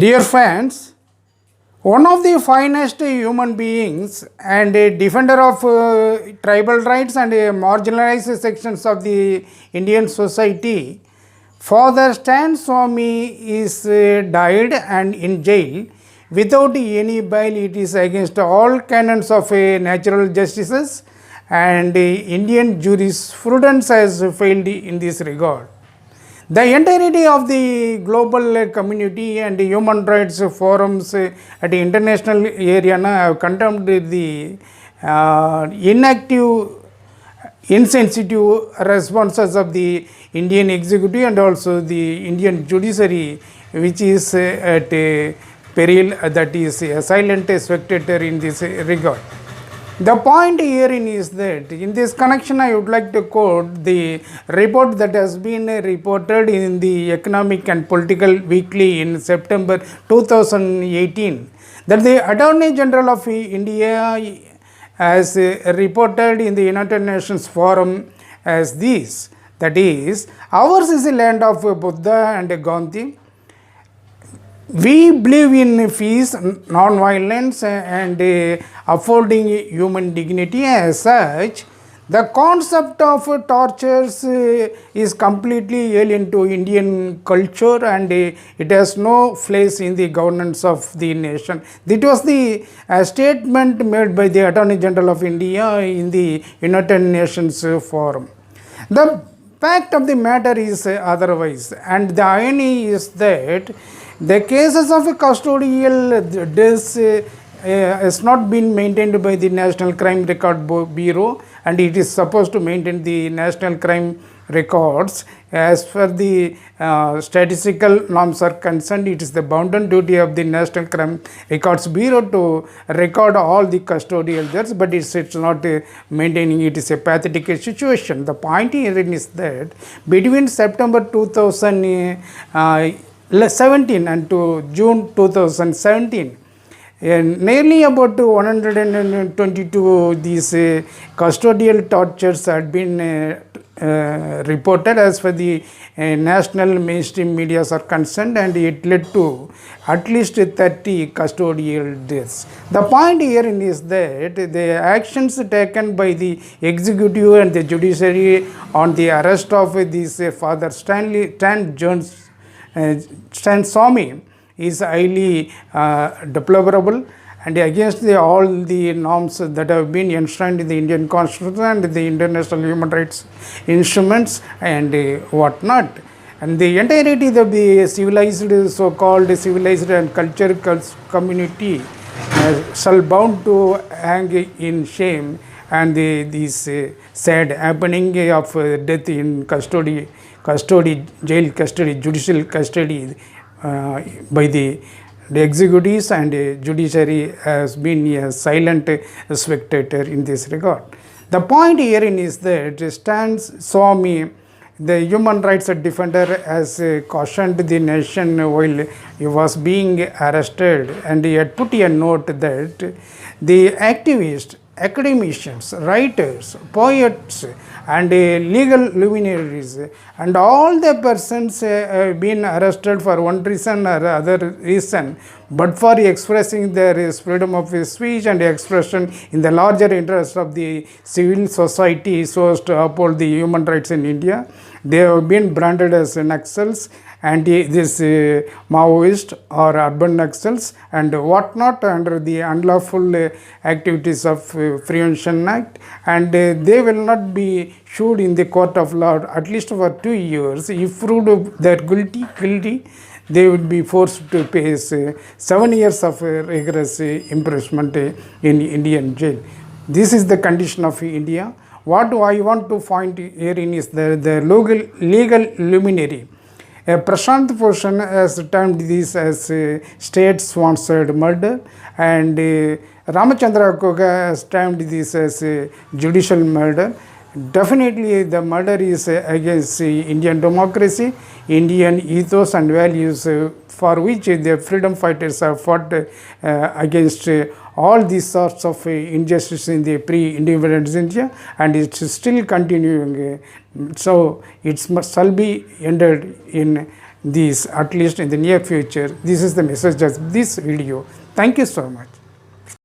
Dear friends, one of the finest human beings and a defender of tribal rights and marginalized sections of the Indian society, Father Stan Swamy is died and in jail without any bail. It is against all canons of natural justices, and Indian jurisprudence has failed in this regard. The entirety of the global community and human rights forums at the international area have condemned the inactive, insensitive responses of the Indian executive and also the Indian judiciary, which is at peril, that is a silent spectator in this regard. The point herein is that in this connection I would like to quote the report that has been reported in the Economic and Political Weekly in September 2018, that the Attorney General of India has reported in the United Nations Forum as this, that is, ours is a land of Buddha and Gandhi. We believe in peace, non-violence and affording human dignity. As such, the concept of tortures is completely alien to Indian culture and it has no place in the governance of the nation. That was the statement made by the Attorney General of India in the United Nations Forum. The fact of the matter is otherwise, and the irony is that the cases of custodial deaths has not been maintained by the National Crime Record Bureau, and it is supposed to maintain the national crime records. As per the statistical norms are concerned, it is the bounden duty of the National Crime Records Bureau to record all the custodial deaths, but it's not maintaining. It is a pathetic situation. The point here is that between September 2017 and to June 2017, nearly about 122 these custodial tortures had been reported as far the national mainstream media are concerned, and it led to at least 30 custodial deaths. The point here is that the actions taken by the executive and the judiciary on the arrest of this Father Stan Swamy is highly deplorable and against all the norms that have been enshrined in the Indian Constitution and the international human rights instruments and whatnot. And the entirety of the civilized, so-called civilized and cultural community shall bound to hang in shame, and this sad happening of death in custody, jail custody, judicial custody by the executives and judiciary has been a silent spectator in this regard. The point herein is that Stan Swamy, the human rights defender, has cautioned the nation while he was being arrested, and he had put a note that the activists, academicians, writers, poets and legal luminaries and all the persons have been arrested for one reason or other reason, but for expressing their freedom of speech and expression in the larger interest of the civil society so as to uphold the human rights in India. They have been branded as Naxals and this Maoist or urban Naxals and whatnot under the unlawful activities of Prevention Act, and they will not be sued in the court of law at least for 2 years. If proved they are guilty, they will be forced to pay 7 years of rigorous imprisonment in Indian jail. This is the condition of India. What I want to find herein is the legal luminary. Prashant Bhushan has termed this as state-sponsored murder, and Ramachandra Koga has termed this as judicial murder. Definitely the murder is against Indian democracy, Indian ethos and values for which the freedom fighters have fought against all these sorts of injustice in the pre-independence India, and it's still continuing. So it shall be ended in this, at least in the near future. This is the message of this video. Thank you so much.